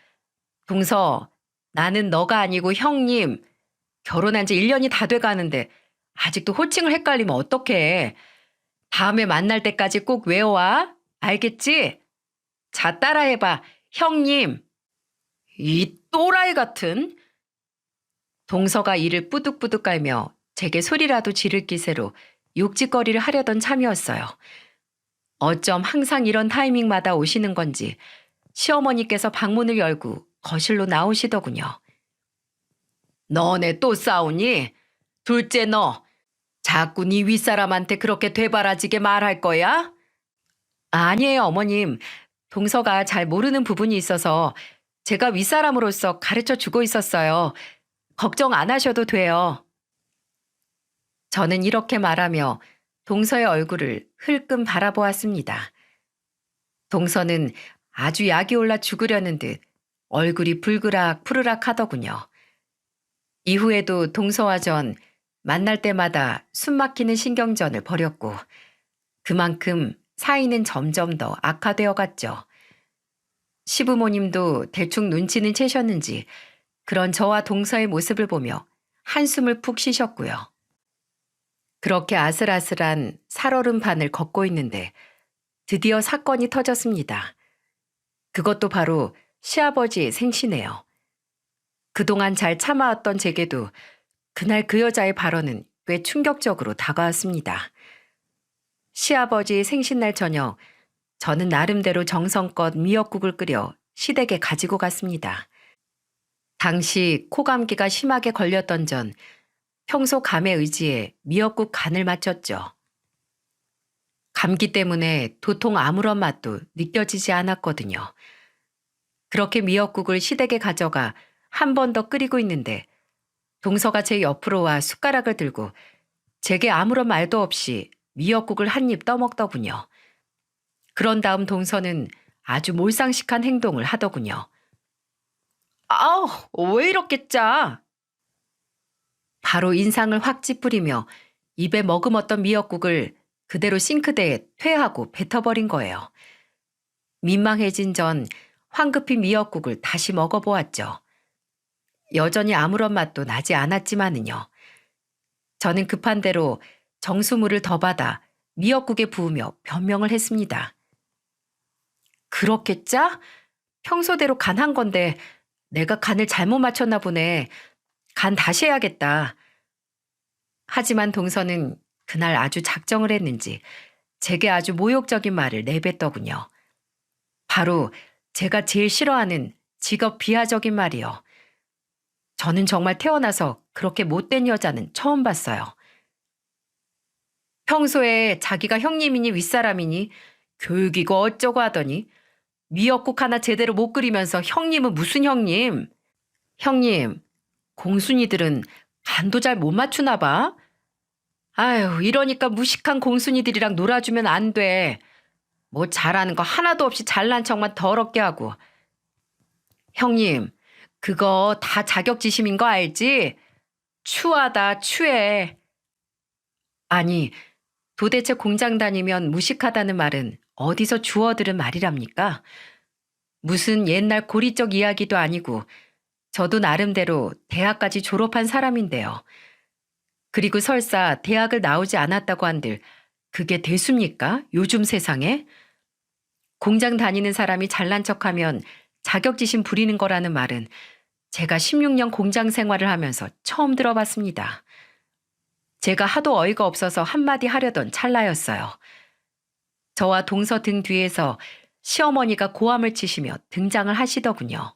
동서, 나는 너가 아니고 형님. 결혼한 지 1년이 다 돼 가는데 아직도 호칭을 헷갈리면 어떡해. 다음에 만날 때까지 꼭 외워와. 알겠지? 자, 따라해봐. 형님. 이 또라이 같은. 동서가 이를 뿌득뿌득 깔며 제게 소리라도 지를 기세로 욕짓거리를 하려던 참이었어요. 어쩜 항상 이런 타이밍마다 오시는 건지 시어머니께서 방문을 열고 거실로 나오시더군요. 너네 또 싸우니? 둘째 너, 자꾸 네 윗사람한테 그렇게 되바라지게 말할 거야? 아니에요, 어머님. 동서가 잘 모르는 부분이 있어서 제가 윗사람으로서 가르쳐 주고 있었어요. 걱정 안 하셔도 돼요. 저는 이렇게 말하며 동서의 얼굴을 흘끔 바라보았습니다. 동서는 아주 약이 올라 죽으려는 듯 얼굴이 불그락 푸르락 하더군요. 이후에도 동서와 전 만날 때마다 숨막히는 신경전을 벌였고 그만큼 사이는 점점 더 악화되어 갔죠. 시부모님도 대충 눈치는 채셨는지 그런 저와 동서의 모습을 보며 한숨을 푹 쉬셨고요. 그렇게 아슬아슬한 살얼음 판을 걷고 있는데 드디어 사건이 터졌습니다. 그것도 바로 시아버지의 생신이에요. 그동안 잘 참아왔던 제게도 그날 그 여자의 발언은 꽤 충격적으로 다가왔습니다. 시아버지의 생신날 저녁, 저는 나름대로 정성껏 미역국을 끓여 시댁에 가지고 갔습니다. 당시 코감기가 심하게 걸렸던 전 평소 감에 의지해 미역국 간을 맞췄죠. 감기 때문에 도통 아무런 맛도 느껴지지 않았거든요. 그렇게 미역국을 시댁에 가져가 한 번 더 끓이고 있는데 동서가 제 옆으로 와 숟가락을 들고 제게 아무런 말도 없이 미역국을 한 입 떠먹더군요. 그런 다음 동서는 아주 몰상식한 행동을 하더군요. 아우, 왜 이렇게 짜? 바로 인상을 확 찌푸리며 입에 머금었던 미역국을 그대로 싱크대에 퇴하고 뱉어버린 거예요. 민망해진 전 황급히 미역국을 다시 먹어보았죠. 여전히 아무런 맛도 나지 않았지만은요. 저는 급한 대로 정수물을 더 받아 미역국에 부으며 변명을 했습니다. 그렇게 짜? 평소대로 간 한 건데 내가 간을 잘못 맞췄나 보네. 간 다시 해야겠다. 하지만 동서는 그날 아주 작정을 했는지 제게 아주 모욕적인 말을 내뱉더군요. 바로 제가 제일 싫어하는 직업 비하적인 말이요. 저는 정말 태어나서 그렇게 못된 여자는 처음 봤어요. 평소에 자기가 형님이니 윗사람이니 교육이고 어쩌고 하더니 미역국 하나 제대로 못 끓이면서 형님은 무슨 형님? 형님, 공순이들은 간도 잘 못 맞추나 봐. 아유, 이러니까 무식한 공순이들이랑 놀아주면 안 돼. 뭐 잘하는 거 하나도 없이 잘난 척만 더럽게 하고. 형님, 그거 다 자격지심인 거 알지? 추하다, 추해. 아니, 도대체 공장 다니면 무식하다는 말은 어디서 주워들은 말이랍니까? 무슨 옛날 고리적 이야기도 아니고 저도 나름대로 대학까지 졸업한 사람인데요. 그리고 설사 대학을 나오지 않았다고 한들 그게 대수입니까? 요즘 세상에? 공장 다니는 사람이 잘난 척하면 자격지심 부리는 거라는 말은 제가 16년 공장 생활을 하면서 처음 들어봤습니다. 제가 하도 어이가 없어서 한마디 하려던 찰나였어요. 저와 동서 등 뒤에서 시어머니가 고함을 치시며 등장을 하시더군요.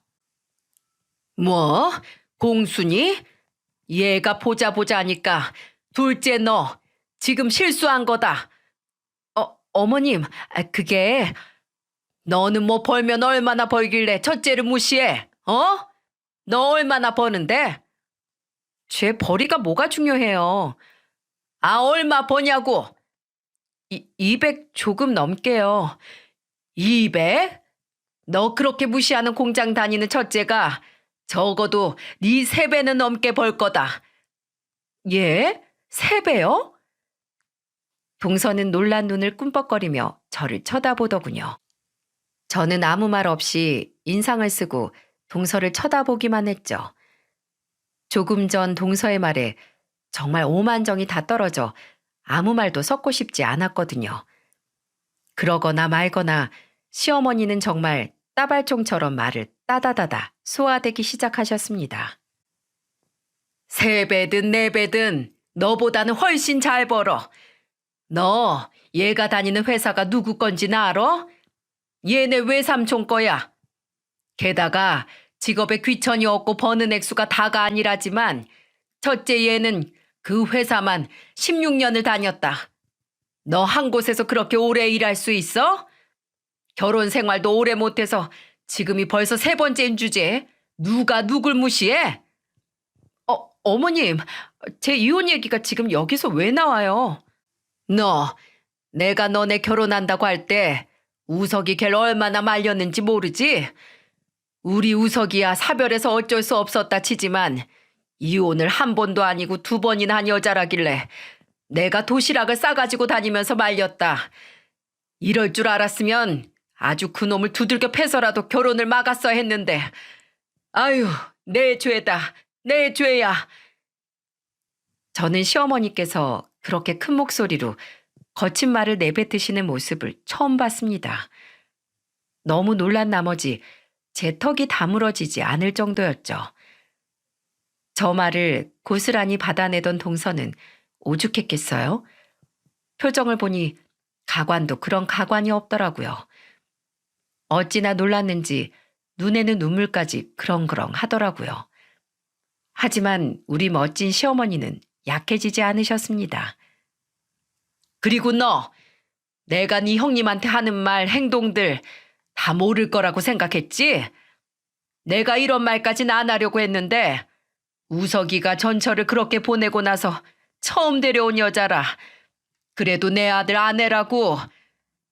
뭐? 공순이? 얘가 보자 보자 하니까 둘째 너 지금 실수한 거다. 어머님, 그게 너는 뭐 벌면 얼마나 벌길래 첫째를 무시해? 어? 너 얼마나 버는데? 제 벌이가 뭐가 중요해요. 아, 얼마 버냐고? 200 조금 넘게요. 200? 너 그렇게 무시하는 공장 다니는 첫째가 적어도 네 3배는 넘게 벌 거다. 예? 3배요? 동서는 놀란 눈을 꿈뻑거리며 저를 쳐다보더군요. 저는 아무 말 없이 인상을 쓰고 동서를 쳐다보기만 했죠. 조금 전 동서의 말에 정말 오만정이 다 떨어져 아무 말도 섞고 싶지 않았거든요. 그러거나 말거나 시어머니는 정말 따발총처럼 말을 따다다다 소화되기 시작하셨습니다. 3배든 4배든 너보다는 훨씬 잘 벌어. 너 얘가 다니는 회사가 누구 건지는 알아? 얘네 외삼촌 거야. 게다가 직업에 귀천이 없고 버는 액수가 다가 아니라지만 첫째 얘는 그 회사만 16년을 다녔다. 너 한 곳에서 그렇게 오래 일할 수 있어? 결혼 생활도 오래 못해서 지금이 벌써 3번째인 주제에 누가 누굴 무시해? 어머님, 제 이혼 얘기가 지금 여기서 왜 나와요? 너, 내가 너네 결혼한다고 할 때 우석이 걔를 얼마나 말렸는지 모르지? 우리 우석이야 사별해서 어쩔 수 없었다 치지만 이혼을 한 번도 아니고 2번이나 한 여자라길래 내가 도시락을 싸가지고 다니면서 말렸다. 이럴 줄 알았으면 아주 그놈을 두들겨 패서라도 결혼을 막았어야 했는데 아유, 내 죄다. 내 죄야. 저는 시어머니께서 그렇게 큰 목소리로 거친 말을 내뱉으시는 모습을 처음 봤습니다. 너무 놀란 나머지 제 턱이 다물어지지 않을 정도였죠. 저 말을 고스란히 받아내던 동서는 오죽했겠어요? 표정을 보니 가관도 그런 가관이 없더라고요. 어찌나 놀랐는지 눈에는 눈물까지 그렁그렁 하더라고요. 하지만 우리 멋진 시어머니는 약해지지 않으셨습니다. 그리고 너, 내가 네 형님한테 하는 말, 행동들 다 모를 거라고 생각했지? 내가 이런 말까진 안 하려고 했는데 우석이가 전철을 그렇게 보내고 나서 처음 데려온 여자라. 그래도 내 아들 아내라고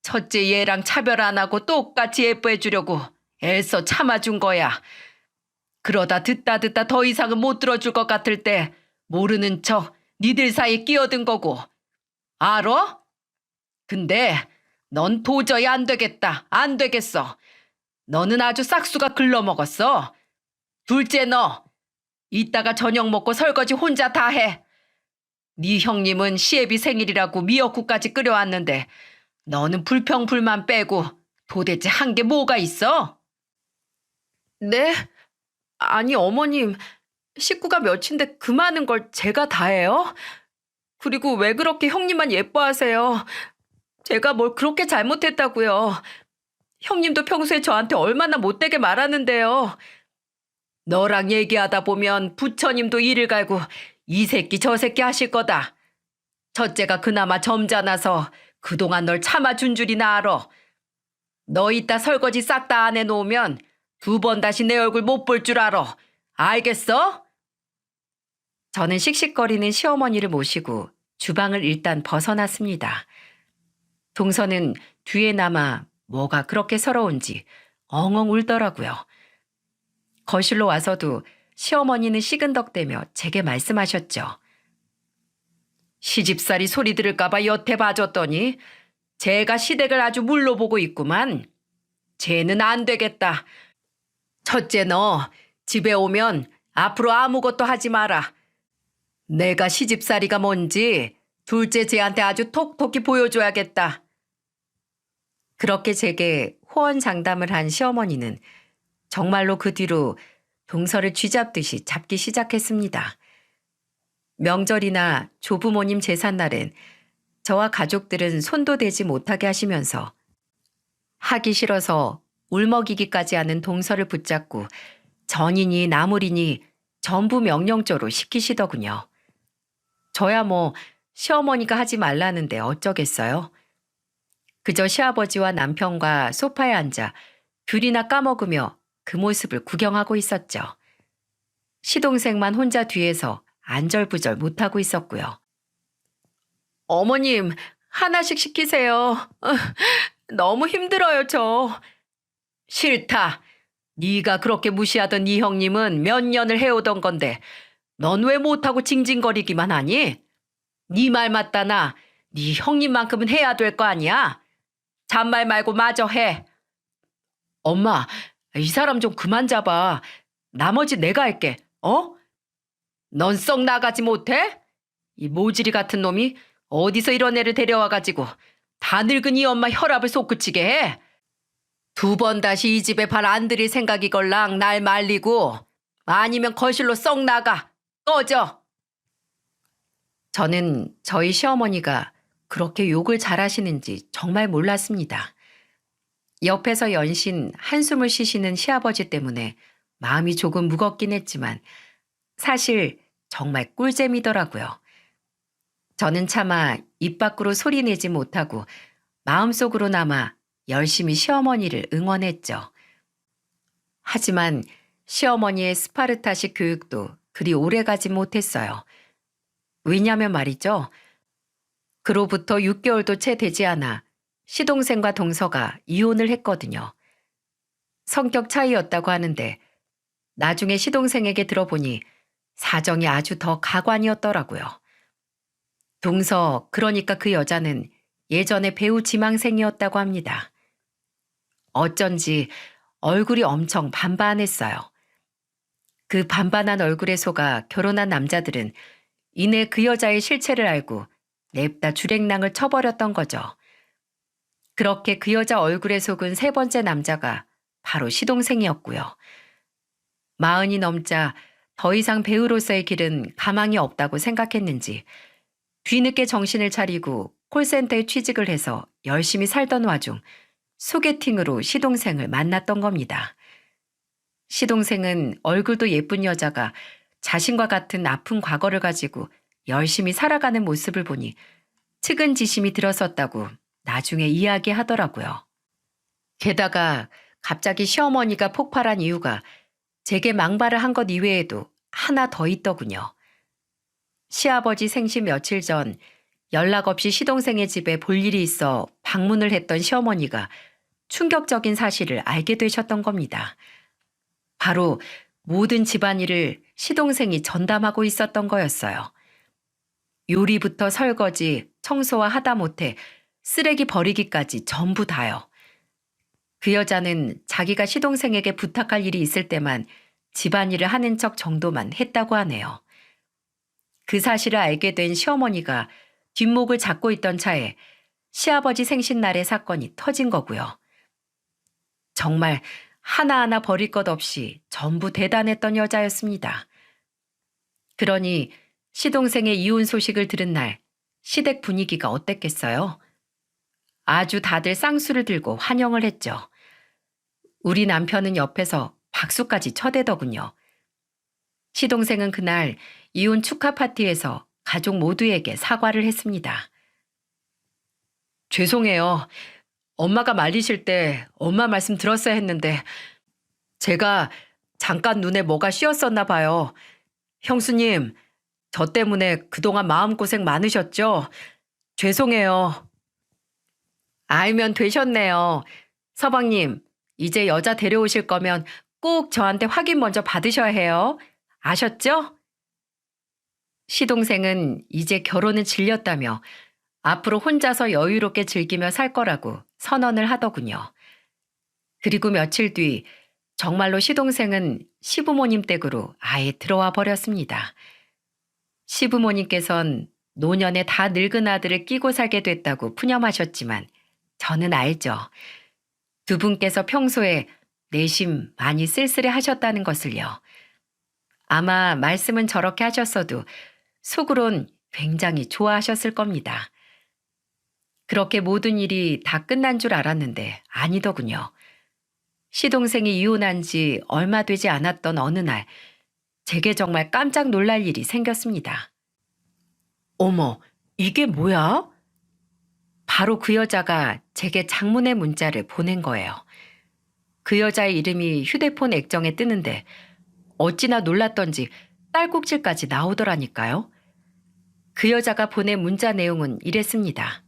첫째 얘랑 차별 안 하고 똑같이 예뻐해 주려고 애써 참아준 거야. 그러다 듣다 더 이상은 못 들어줄 것 같을 때 모르는 척 니들 사이에 끼어든 거고. 알아? 근데 넌 도저히 안 되겠다. 안 되겠어. 너는 아주 싹수가 글러먹었어. 둘째 너, 이따가 저녁 먹고 설거지 혼자 다 해. 네 형님은 시애비 생일이라고 미역국까지 끓여왔는데 너는 불평불만 빼고 도대체 한 게 뭐가 있어? 네? 아니 어머님, 식구가 몇인데 그 많은 걸 제가 다 해요? 그리고 왜 그렇게 형님만 예뻐하세요? 제가 뭘 그렇게 잘못했다고요. 형님도 평소에 저한테 얼마나 못되게 말하는데요. 너랑 얘기하다 보면 부처님도 이를 갈고 이 새끼 저 새끼 하실 거다. 첫째가 그나마 점잖아서 그동안 널 참아준 줄이나 알아. 너 이따 설거지 싹 다 안 해놓으면 2번 다시 내 얼굴 못 볼 줄 알아. 알겠어? 저는 씩씩거리는 시어머니를 모시고 주방을 일단 벗어났습니다. 동서는 뒤에 남아 뭐가 그렇게 서러운지 엉엉 울더라고요. 거실로 와서도 시어머니는 시근덕대며 제게 말씀하셨죠. 시집살이 소리 들을까봐 여태 봐줬더니 제가 시댁을 아주 물로 보고 있구만. 쟤는 안 되겠다. 첫째 너 집에 오면 앞으로 아무것도 하지 마라. 내가 시집살이가 뭔지 둘째 쟤한테 아주 톡톡히 보여줘야겠다. 그렇게 제게 호언장담을 한 시어머니는 정말로 그 뒤로 동서를 쥐잡듯이 잡기 시작했습니다. 명절이나 조부모님 제삿날엔 저와 가족들은 손도 대지 못하게 하시면서 하기 싫어서 울먹이기까지 하는 동서를 붙잡고 전이니 나물이니 전부 명령조로 시키시더군요. 저야 뭐 시어머니가 하지 말라는데 어쩌겠어요. 그저 시아버지와 남편과 소파에 앉아 귤이나 까먹으며 그 모습을 구경하고 있었죠. 시동생만 혼자 뒤에서 안절부절 못하고 있었고요. 어머님, 하나씩 시키세요. 너무 힘들어요, 저. 싫다. 네가 그렇게 무시하던 네 형님은 몇 년을 해오던 건데 넌 왜 못하고 징징거리기만 하니? 네 말 맞다 나. 네 형님만큼은 해야 될 거 아니야? 잔말 말고 마저 해. 엄마, 이 사람 좀 그만 잡아. 나머지 내가 할게. 어? 넌 썩 나가지 못해? 이 모지리 같은 놈이 어디서 이런 애를 데려와가지고 다 늙은 이 엄마 혈압을 솟구치게 해? 두 번 다시 이 집에 발 안 들일 생각이걸랑 날 말리고 아니면 거실로 썩 나가. 꺼져. 저는 저희 시어머니가 그렇게 욕을 잘하시는지 정말 몰랐습니다. 옆에서 연신 한숨을 쉬시는 시아버지 때문에 마음이 조금 무겁긴 했지만 사실 정말 꿀잼이더라고요. 저는 차마 입 밖으로 소리 내지 못하고 마음속으로나마 열심히 시어머니를 응원했죠. 하지만 시어머니의 스파르타식 교육도 그리 오래가지 못했어요. 왜냐면 말이죠. 그로부터 6개월도 채 되지 않아 시동생과 동서가 이혼을 했거든요. 성격 차이였다고 하는데 나중에 시동생에게 들어보니 사정이 아주 더 가관이었더라고요. 동서, 그러니까 그 여자는 예전에 배우 지망생이었다고 합니다. 어쩐지 얼굴이 엄청 반반했어요. 그 반반한 얼굴에 속아 결혼한 남자들은 이내 그 여자의 실체를 알고 냅다 주랭랑을 쳐버렸던 거죠. 그렇게 그 여자 얼굴에 속은 세 번째 남자가 바로 시동생이었고요. 40이 넘자 더 이상 배우로서의 길은 가망이 없다고 생각했는지 뒤늦게 정신을 차리고 콜센터에 취직을 해서 열심히 살던 와중 소개팅으로 시동생을 만났던 겁니다. 시동생은 얼굴도 예쁜 여자가 자신과 같은 아픈 과거를 가지고 열심히 살아가는 모습을 보니 측은지심이 들었었다고 나중에 이야기하더라고요. 게다가 갑자기 시어머니가 폭발한 이유가 제게 망발을 한 것 이외에도 하나 더 있더군요. 시아버지 생신 며칠 전 연락 없이 시동생의 집에 볼 일이 있어 방문을 했던 시어머니가 충격적인 사실을 알게 되셨던 겁니다. 바로 모든 집안일을 시동생이 전담하고 있었던 거였어요. 요리부터 설거지, 청소와 하다못해 쓰레기 버리기까지 전부 다요. 그 여자는 자기가 시동생에게 부탁할 일이 있을 때만 집안일을 하는 척 정도만 했다고 하네요. 그 사실을 알게 된 시어머니가 뒷목을 잡고 있던 차에 시아버지 생신날의 사건이 터진 거고요. 정말 하나하나 버릴 것 없이 전부 대단했던 여자였습니다. 그러니 시동생의 이혼 소식을 들은 날 시댁 분위기가 어땠겠어요? 아주 다들 쌍수를 들고 환영을 했죠. 우리 남편은 옆에서 박수까지 쳐대더군요. 시동생은 그날 이혼 축하 파티에서 가족 모두에게 사과를 했습니다. 죄송해요. 엄마가 말리실 때 엄마 말씀 들었어야 했는데 제가 잠깐 눈에 뭐가 씌었었나 봐요. 형수님, 저 때문에 그동안 마음고생 많으셨죠? 죄송해요. 알면 되셨네요. 서방님, 이제 여자 데려오실 거면 꼭 저한테 확인 먼저 받으셔야 해요. 아셨죠? 시동생은 이제 결혼은 질렸다며 앞으로 혼자서 여유롭게 즐기며 살 거라고 선언을 하더군요. 그리고 며칠 뒤 정말로 시동생은 시부모님 댁으로 아예 들어와 버렸습니다. 시부모님께선 노년에 다 늙은 아들을 끼고 살게 됐다고 푸념하셨지만 저는 알죠. 두 분께서 평소에 내심 많이 쓸쓸해 하셨다는 것을요. 아마 말씀은 저렇게 하셨어도 속으론 굉장히 좋아하셨을 겁니다. 그렇게 모든 일이 다 끝난 줄 알았는데 아니더군요. 시동생이 이혼한 지 얼마 되지 않았던 어느 날 제게 정말 깜짝 놀랄 일이 생겼습니다. 어머, 이게 뭐야? 바로 그 여자가 제게 장문의 문자를 보낸 거예요. 그 여자의 이름이 휴대폰 액정에 뜨는데 어찌나 놀랐던지 딸꾹질까지 나오더라니까요. 그 여자가 보낸 문자 내용은 이랬습니다.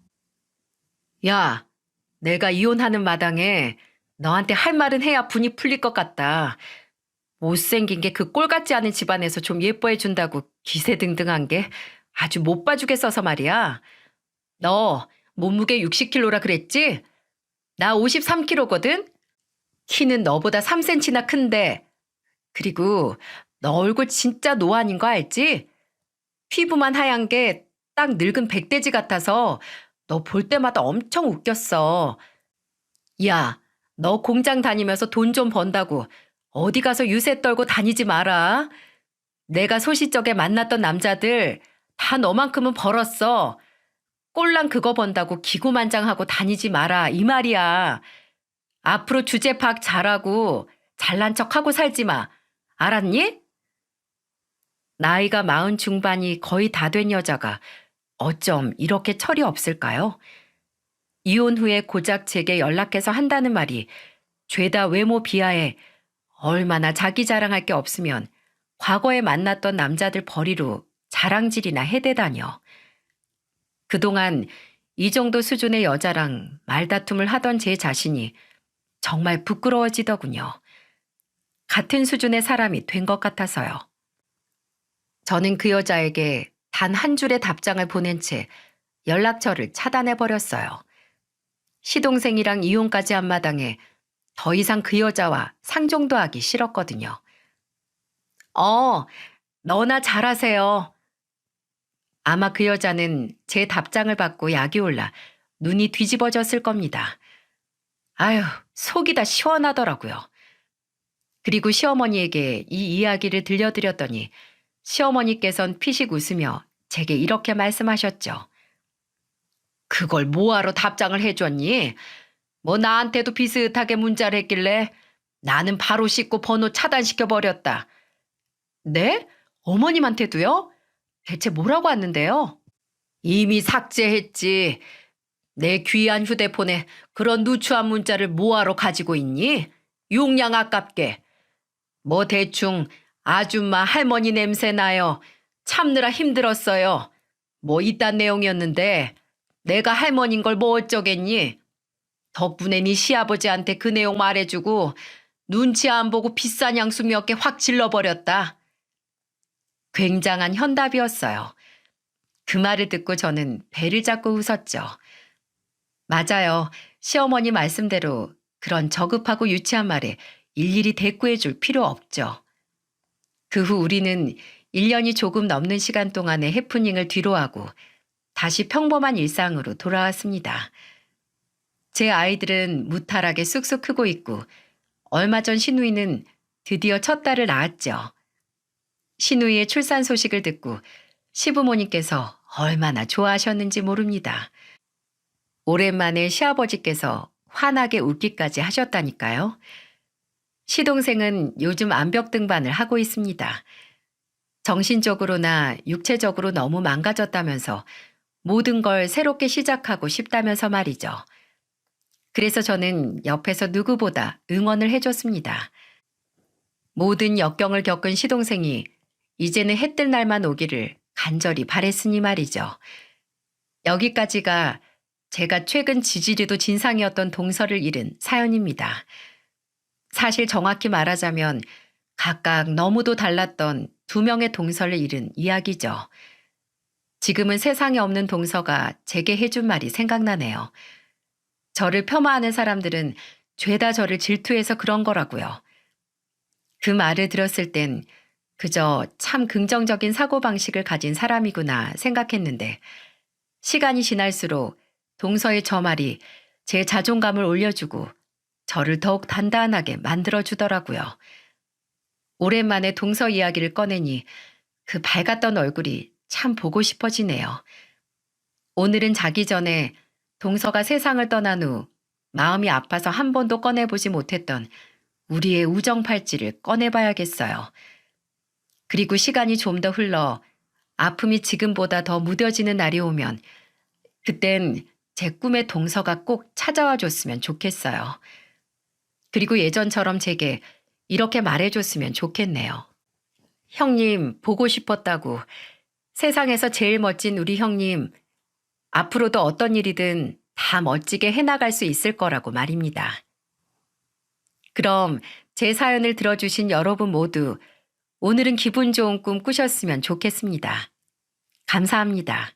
야, 내가 이혼하는 마당에 너한테 할 말은 해야 분이 풀릴 것 같다. 못생긴 게 그 꼴 같지 않은 집안에서 좀 예뻐해 준다고 기세등등한 게 아주 못 봐주게 써서 말이야. 너 몸무게 60kg라 그랬지? 나 53kg거든? 키는 너보다 3cm나 큰데. 그리고 너 얼굴 진짜 노안인 거 알지? 피부만 하얀 게 딱 늙은 백돼지 같아서 너 볼 때마다 엄청 웃겼어. 야, 너 공장 다니면서 돈 좀 번다고 어디 가서 유세 떨고 다니지 마라. 내가 소시적에 만났던 남자들 다 너만큼은 벌었어. 꼴랑 그거 번다고 기고만장하고 다니지 마라 이 말이야. 앞으로 주제 파악 잘하고 잘난 척하고 살지 마. 알았니? 나이가 40 중반이 거의 다 된 여자가 어쩜 이렇게 철이 없을까요? 이혼 후에 고작 제게 연락해서 한다는 말이 죄다 외모 비하에 얼마나 자기 자랑할 게 없으면 과거에 만났던 남자들 벌이로 자랑질이나 해대다녀. 그동안 이 정도 수준의 여자랑 말다툼을 하던 제 자신이 정말 부끄러워지더군요. 같은 수준의 사람이 된 것 같아서요. 저는 그 여자에게 단 한 줄의 답장을 보낸 채 연락처를 차단해버렸어요. 시동생이랑 이혼까지 한 마당에 더 이상 그 여자와 상종도 하기 싫었거든요. 너나 잘하세요. 아마 그 여자는 제 답장을 받고 약이 올라 눈이 뒤집어졌을 겁니다. 아휴, 속이 다 시원하더라고요. 그리고 시어머니에게 이 이야기를 들려드렸더니 시어머니께선 피식 웃으며 제게 이렇게 말씀하셨죠. 그걸 뭐하러 답장을 해줬니? 뭐 나한테도 비슷하게 문자를 했길래 나는 바로 씻고 번호 차단시켜버렸다. 네? 어머님한테도요? 대체 뭐라고 왔는데요? 이미 삭제했지. 내 귀한 휴대폰에 그런 누추한 문자를 뭐하러 가지고 있니? 용량 아깝게. 뭐 대충 아줌마 할머니 냄새 나요. 참느라 힘들었어요. 뭐 이딴 내용이었는데 내가 할머니인 걸 뭐 어쩌겠니? 덕분에 네 시아버지한테 그 내용 말해주고 눈치 안 보고 비싼 향수 몇 개 확 질러버렸다. 굉장한 현답이었어요. 그 말을 듣고 저는 배를 잡고 웃었죠. 맞아요. 시어머니 말씀대로 그런 저급하고 유치한 말에 일일이 대꾸해 줄 필요 없죠. 그 후 우리는 1년이 조금 넘는 시간 동안의 해프닝을 뒤로하고 다시 평범한 일상으로 돌아왔습니다. 제 아이들은 무탈하게 쑥쑥 크고 있고 얼마 전 신우이는 드디어 첫 딸을 낳았죠. 신우이의 출산 소식을 듣고 시부모님께서 얼마나 좋아하셨는지 모릅니다. 오랜만에 시아버지께서 환하게 웃기까지 하셨다니까요. 시동생은 요즘 암벽 등반을 하고 있습니다. 정신적으로나 육체적으로 너무 망가졌다면서 모든 걸 새롭게 시작하고 싶다면서 말이죠. 그래서 저는 옆에서 누구보다 응원을 해줬습니다. 모든 역경을 겪은 시동생이 이제는 해 뜰 날만 오기를 간절히 바랬으니 말이죠. 여기까지가 제가 최근 지지리도 진상이었던 동서를 잃은 사연입니다. 사실 정확히 말하자면 각각 너무도 달랐던 두 명의 동서를 잃은 이야기죠. 지금은 세상에 없는 동서가 제게 해준 말이 생각나네요. 저를 폄하하는 사람들은 죄다 저를 질투해서 그런 거라고요. 그 말을 들었을 땐 그저 참 긍정적인 사고방식을 가진 사람이구나 생각했는데 시간이 지날수록 동서의 저 말이 제 자존감을 올려주고 저를 더욱 단단하게 만들어주더라고요. 오랜만에 동서 이야기를 꺼내니 그 밝았던 얼굴이 참 보고 싶어지네요. 오늘은 자기 전에 동서가 세상을 떠난 후 마음이 아파서 한 번도 꺼내보지 못했던 우리의 우정 팔찌를 꺼내봐야겠어요. 그리고 시간이 좀 더 흘러 아픔이 지금보다 더 무뎌지는 날이 오면 그땐 제 꿈의 동서가 꼭 찾아와 줬으면 좋겠어요. 그리고 예전처럼 제게 이렇게 말해줬으면 좋겠네요. 형님 보고 싶었다고. 세상에서 제일 멋진 우리 형님, 앞으로도 어떤 일이든 다 멋지게 해나갈 수 있을 거라고 말입니다. 그럼 제 사연을 들어주신 여러분 모두 오늘은 기분 좋은 꿈 꾸셨으면 좋겠습니다. 감사합니다.